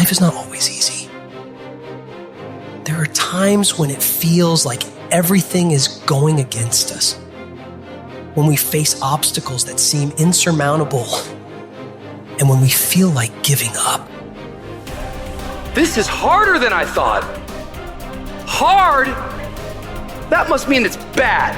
life is not always easy. There are times when it feels like everything is going against us, when we face obstacles that seem insurmountable, and when we feel like giving up. This is harder than I thought. Hard? That must mean it's bad.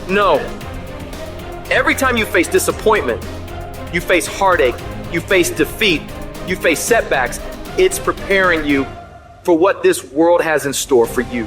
No. Every time you face disappointment, you face heartache, you face defeat, you face setbacks, it's preparing you for what this world has in store for you.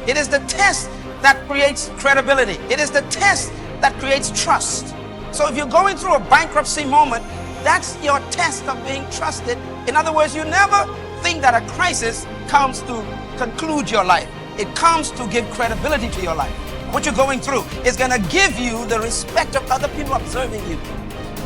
It is the test that creates credibility. It is the test that creates trust. So if you're going through a bankruptcy moment, that's your test of being trusted. In other words, you never think that a crisis comes to conclude your life. It comes to give credibility to your life. What you're going through is going to give you the respect of other people observing you.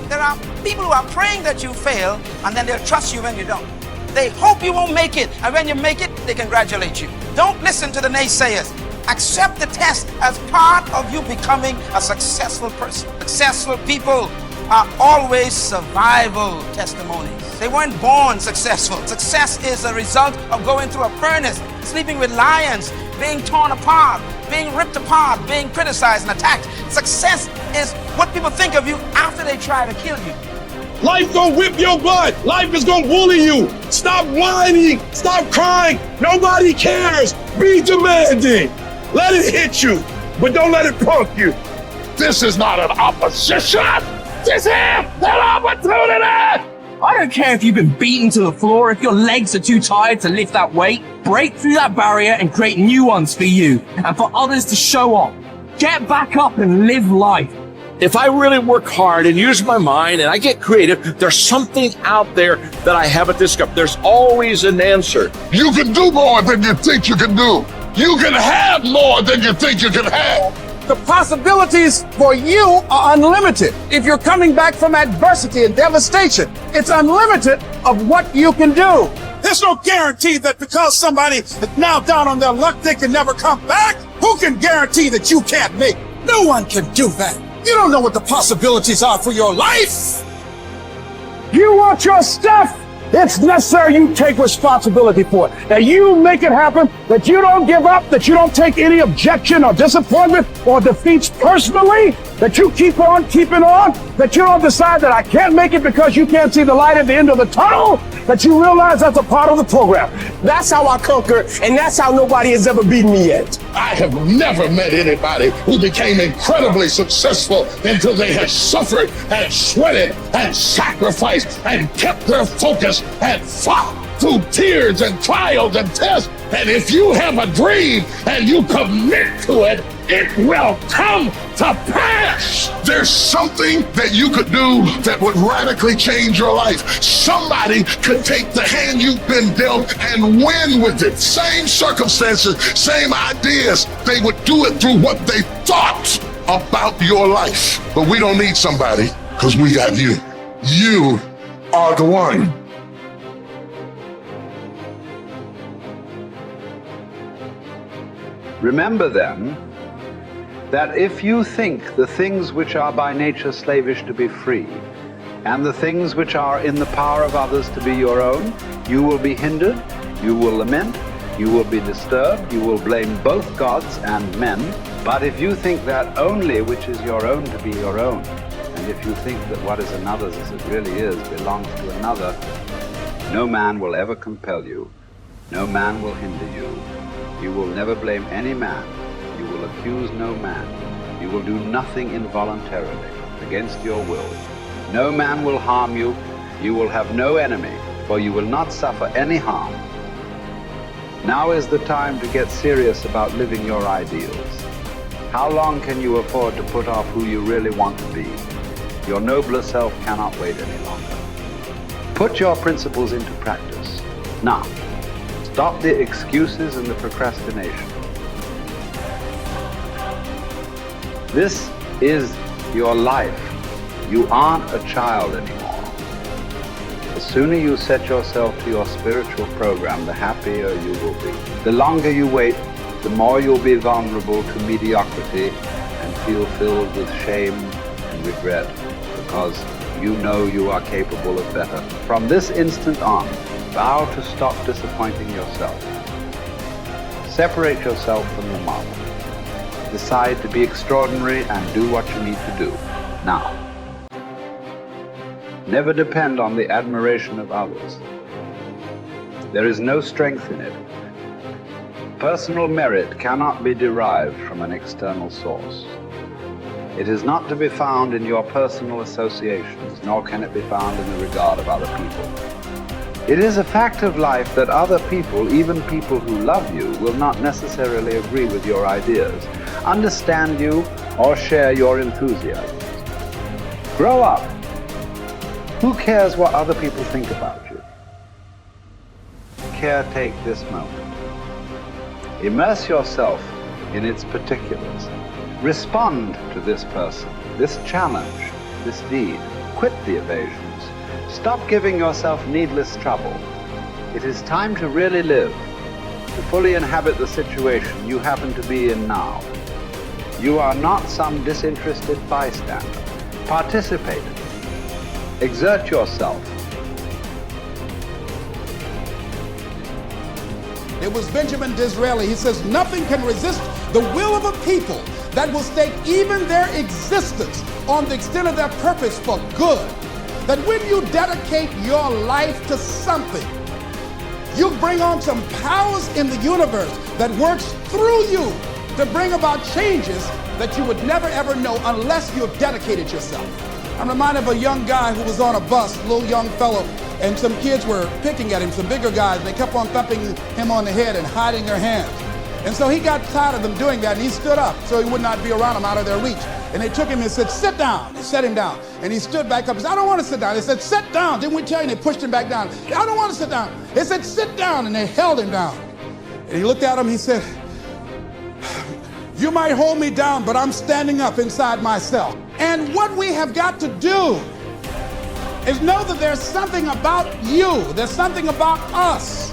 There are people who are praying that you fail, and then they'll trust you when you don't. They hope you won't make it, and when you make it, they congratulate you. Don't listen to the naysayers. Accept the test as part of you becoming a successful person. Successful people are always survival testimonies. They weren't born successful. Success is a result of going through a furnace, sleeping with lions, being torn apart, being ripped apart, being criticized and attacked. Success is what people think of you after they try to kill you. Life gonna whip your butt. Life is gonna bully you. Stop whining. Stop crying. Nobody cares. Be demanding. Let it hit you, but don't let it punk you. This is not an opposition. This is an opportunity. I don't care if you've been beaten to the floor, if your legs are too tired to lift that weight. Break through that barrier and create new ones for you and for others to show off. Get back up and live life. If I really work hard and use my mind and I get creative, there's something out there that I haven't discovered. There's always an answer. You can do more than you think you can do. You can have more than you think you can have. The possibilities for you are unlimited. If you're coming back from adversity and devastation, it's unlimited of what you can do. There's no guarantee that because somebody is now down on their luck, they can never come back. Who can guarantee that you can't make? No one can do that. You don't know what the possibilities are for your life. You want your stuff? It's necessary you take responsibility for it. That you make it happen, that you don't give up, that you don't take any objection or disappointment or defeats personally, that you keep on keeping on, that you don't decide that I can't make it because you can't see the light at the end of the tunnel, that you realize that's a part of the program. That's how I conquer, and that's how nobody has ever beaten me yet. I have never met anybody who became incredibly successful until they had suffered and sweated and sacrificed and kept their focus and fought through tears and trials and tests. And if you have a dream and you commit to it, it will come to pass. There's something that you could do that would radically change your life. Somebody could take the hand you've been dealt and win with it. Same circumstances, same ideas. They would do it through what they thought about your life. But we don't need somebody because we got you. You are the one. Remember then, that if you think the things which are by nature slavish to be free, and the things which are in the power of others to be your own, you will be hindered, you will lament, you will be disturbed, you will blame both gods and men. But if you think that only which is your own to be your own, and if you think that what is another's as it really is belongs to another, no man will ever compel you, no man will hinder you. You will never blame any man. You will accuse no man. You will do nothing involuntarily against your will. No man will harm you. You will have no enemy, for you will not suffer any harm. Now is the time to get serious about living your ideals. How long can you afford to put off who you really want to be? Your nobler self cannot wait any longer. Put your principles into practice. Now, stop the excuses and the procrastination. This is your life. You aren't a child anymore. The sooner you set yourself to your spiritual program, the happier you will be. The longer you wait, the more you'll be vulnerable to mediocrity and feel filled with shame and regret because you know you are capable of better. From this instant on, Vow to stop disappointing yourself. Separate yourself from the mob. Decide to be extraordinary and do what you need to do. Now. Never depend on the admiration of others. There is no strength in it. Personal merit cannot be derived from an external source. It is not to be found in your personal associations, nor can it be found in the regard of other people. It is a fact of life that other people, even people who love you, will not necessarily agree with your ideas, understand you, or share your enthusiasms. Grow up. Who cares what other people think about you? Caretake this moment. Immerse yourself in its particulars. Respond to this person, this challenge, this deed. Quit the evasions. Stop giving yourself needless trouble. It is time to really live, to fully inhabit the situation you happen to be in now. You are not some disinterested bystander. Participate. Exert yourself. It was Benjamin Disraeli. He says, nothing can resist the will of a people that will stake even their existence on the extent of their purpose for good. That when you dedicate your life to something, you bring on some powers in the universe that works through you to bring about changes that you would never ever know unless you have dedicated yourself. I'm reminded of a young guy who was on a bus, a little young fellow, and some kids were picking at him, some bigger guys, and they kept on thumping him on the head and hiding their hands. And so he got tired of them doing that, and he stood up so he would not be around them, out of their reach. And they took him and said, sit down. They set him down. And he stood back up and said, I don't want to sit down. They said, sit down. Didn't we tell you? And they pushed him back down. I don't want to sit down. They said, sit down. And they held him down. And he looked at him, he said, you might hold me down, but I'm standing up inside myself. And what we have got to do is know that there's something about you, there's something about us,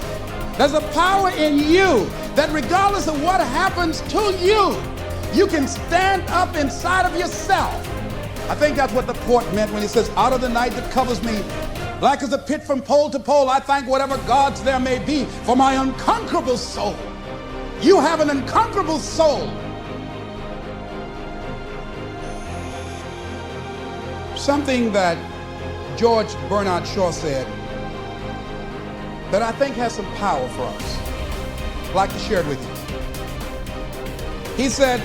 there's a power in you that regardless of what happens to you, you can stand up inside of yourself. I think that's what the poet meant when he says, out of the night that covers me, black as a pit from pole to pole, I thank whatever gods there may be for my unconquerable soul. You have an unconquerable soul. Something that George Bernard Shaw said that I think has some power for us. I'd like to share it with you. He said,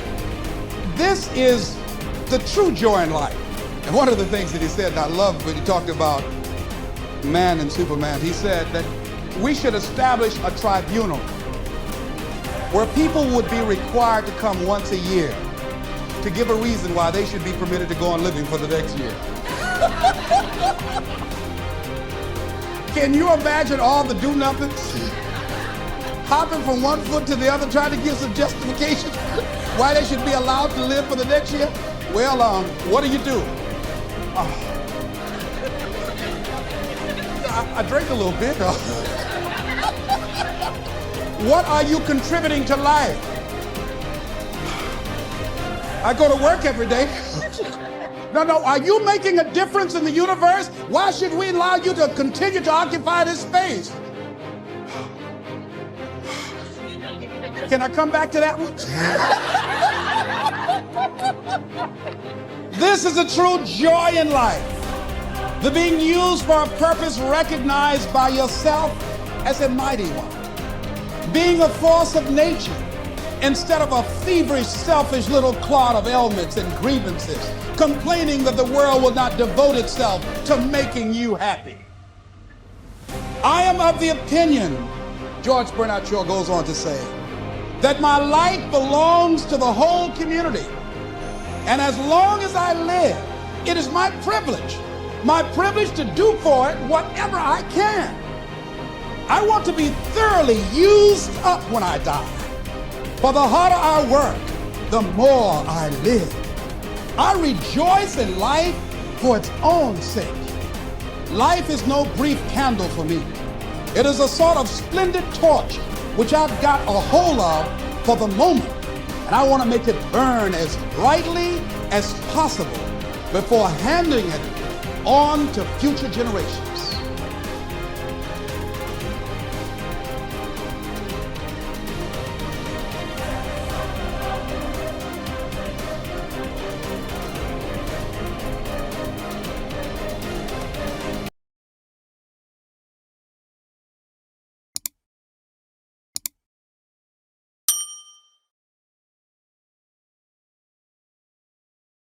this is the true joy in life. And one of the things that he said, and I love when he talked about man and Superman, he said that we should establish a tribunal where people would be required to come once a year to give a reason why they should be permitted to go on living for the next year. Can you imagine all the do-nothings? Hopping from one foot to the other, trying to give some justification why they should be allowed to live for the next year? Well, what do you do? I drank a little bit. What are you contributing to life? I go to work every day. No, are you making a difference in the universe? Why should we allow you to continue to occupy this space? Can I come back to that one? This is a true joy in life. The being used for a purpose recognized by yourself as a mighty one. Being a force of nature instead of a feverish, selfish little clod of ailments and grievances, complaining that the world will not devote itself to making you happy. I am of the opinion, George Bernard Shaw goes on to say, that my life belongs to the whole community. And as long as I live, it is my privilege to do for it whatever I can. I want to be thoroughly used up when I die. For the harder I work, the more I live. I rejoice in life for its own sake. Life is no brief candle for me. It is a sort of splendid torch which I've got a hold of for the moment. And I want to make it burn as brightly as possible before handing it on to future generations.